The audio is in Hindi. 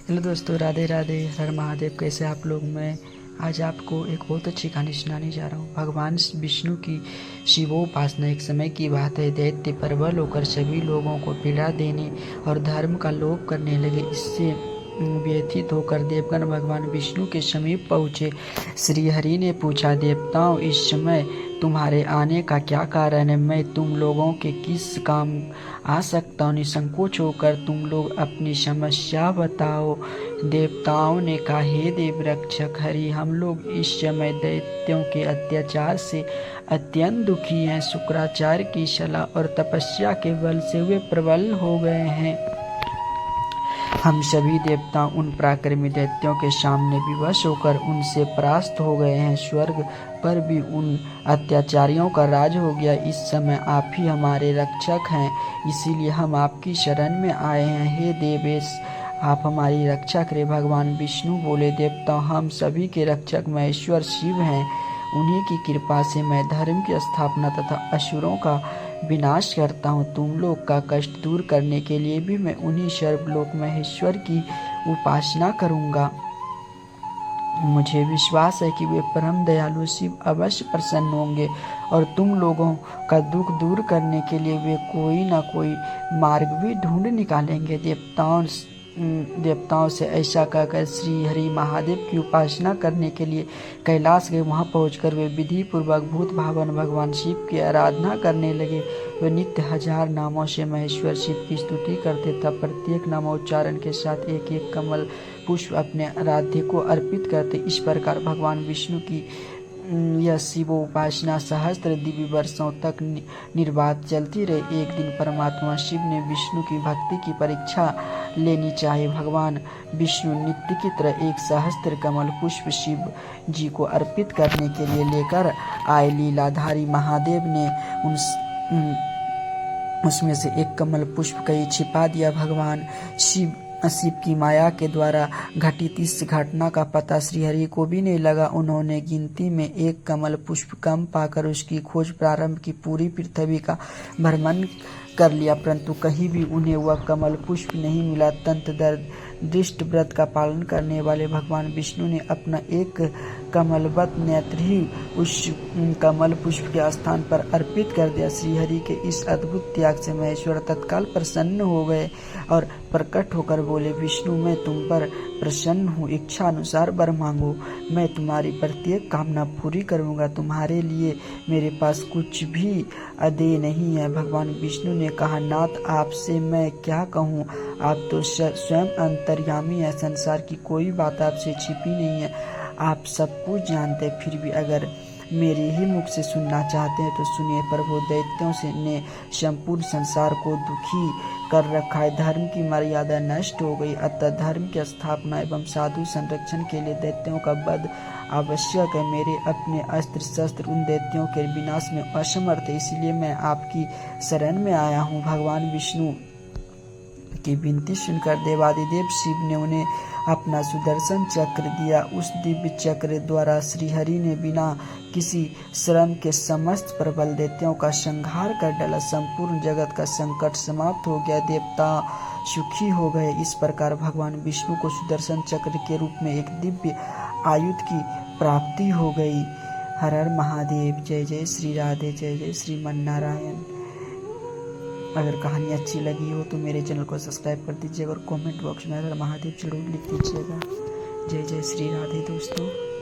हेलो दोस्तों, राधे राधे, हर महादेव। कैसे आप लोग? मैं आज आपको एक बहुत अच्छी कहानी सुनाने जा रहा हूँ। भगवान विष्णु की शिवोपासना। एक समय की बात है, दैत्य प्रबल होकर सभी लोगों को पीड़ा देने और धर्म का लोप करने लगे। इससे व्यथित होकर देवगण भगवान विष्णु के समीप पहुँचे। श्री हरि ने पूछा, देवताओं, इस समय तुम्हारे आने का क्या कारण है? मैं तुम लोगों के किस काम आ सकता हूँ? निसंकोच होकर तुम लोग अपनी समस्या बताओ। देवताओं ने कहा, हे देव रक्षक हरि, हम लोग इस समय दैत्यों के अत्याचार से अत्यंत दुखी हैं। शुक्राचार्य की सलाह और तपस्या के बल से वे प्रबल हो गए हैं। हम सभी देवता उन पराक्रमी दैत्यों के सामने विवश होकर उनसे परास्त हो गए हैं। स्वर्ग पर भी उन अत्याचारियों का राज हो गया। इस समय आप ही हमारे रक्षक हैं, इसीलिए हम आपकी शरण में आए हैं। हे देवेश, आप हमारी रक्षा करें। भगवान विष्णु बोले, देवता, हम सभी के रक्षक महेश्वर शिव हैं। उन्हीं की कृपा से मैं धर्म की स्थापना तथा असुरों का विनाश करता हूँ। तुम लोग का कष्ट दूर करने के लिए भी मैं उन्हीं सर्वलोक महेश्वर की उपासना करूँगा। मुझे विश्वास है कि वे परम दयालु शिव अवश्य प्रसन्न होंगे और तुम लोगों का दुख दूर करने के लिए वे कोई न कोई मार्ग भी ढूंढ निकालेंगे। देवताओं से ऐसा कहकर श्री हरि महादेव की उपासना करने के लिए कैलाश गए। वहां पहुंचकर वे विधि पूर्वक भूत भावन भगवान शिव की आराधना करने लगे। वे नित्य 1000 नामों से महेश्वर शिव की स्तुति करते था। प्रत्येक नामोच्चारण के साथ एक एक कमल पुष्प अपने आराध्य को अर्पित करते। इस प्रकार भगवान विष्णु की यह शिवोपासना सहस्त्र दिव्य वर्षों तक निर्बाध चलती रही। एक दिन परमात्मा शिव ने विष्णु की भक्ति की परीक्षा लेनी चाहिए। भगवान विष्णु नित्य की तरह एक सहस्त्र कमल पुष्प शिव जी को अर्पित करने के लिए लेकर आए। लीलाधारी महादेव ने उसमें से एक कमल पुष्प कहीं छिपा दिया। भगवान शिव की माया के द्वारा घटित इस घटना का पता श्रीहरि को भी नहीं लगा। उन्होंने गिनती में एक कमल पुष्प कम पाकर उसकी खोज प्रारंभ की। पूरी पृथ्वी का भ्रमण कर लिया, परंतु कहीं भी उन्हें वह कमल पुष्प नहीं मिला। दृष्ट व्रत का पालन करने वाले भगवान विष्णु ने अपना एक कमलवत नेत्र ही उस कमल पुष्प के स्थान पर अर्पित कर दिया। श्रीहरि के इस अद्भुत त्याग से महेश्वर तत्काल प्रसन्न हो गए और प्रकट होकर बोले, विष्णु, मैं तुम पर प्रसन्न हूँ। इच्छा अनुसार वर मांगो, मैं तुम्हारी प्रत्येक कामना पूरी करूँगा। तुम्हारे लिए मेरे पास कुछ भी अदेय नहीं है। भगवान विष्णु ने कहा, नाथ, आपसे मैं क्या कहूँ? आप तो स्वयं अंतर्यामी है। संसार की कोई बात आपसे छिपी नहीं है। आप सब कुछ जानते हैं। फिर भी अगर मेरे ही मुख से सुनना चाहते हैं तो सुनिए। प्रभु, दैत्यों ने संपूर्ण संसार को दुखी कर रखा है। धर्म की मर्यादा नष्ट हो गई। अतः धर्म की स्थापना एवं साधु संरक्षण के लिए दैत्यों का वध आवश्यक है। मेरे अपने अस्त्र शस्त्र उन दैत्यों के विनाश में असमर्थ है, इसलिए मैं आपकी शरण में आया हूँ। भगवान विष्णु की विनती सुनकर देवादिदेव शिव ने उन्हें अपना सुदर्शन चक्र दिया। उस दिव्य चक्र द्वारा श्रीहरि ने बिना किसी श्रम के समस्त प्रबल दैत्यों का संहार कर डाला। संपूर्ण जगत का संकट समाप्त हो गया। देवता सुखी हो गए। इस प्रकार भगवान विष्णु को सुदर्शन चक्र के रूप में एक दिव्य आयुध की प्राप्ति हो गई। हर हर महादेव। जय जय श्री राधे, जय जय श्रीमन नारायण। अगर कहानी अच्छी लगी हो तो मेरे चैनल को सब्सक्राइब कर दीजिएगा और कमेंट बॉक्स में हर हर महादेव जरूर लिख दीजिएगा। जय जय श्री राधे दोस्तों।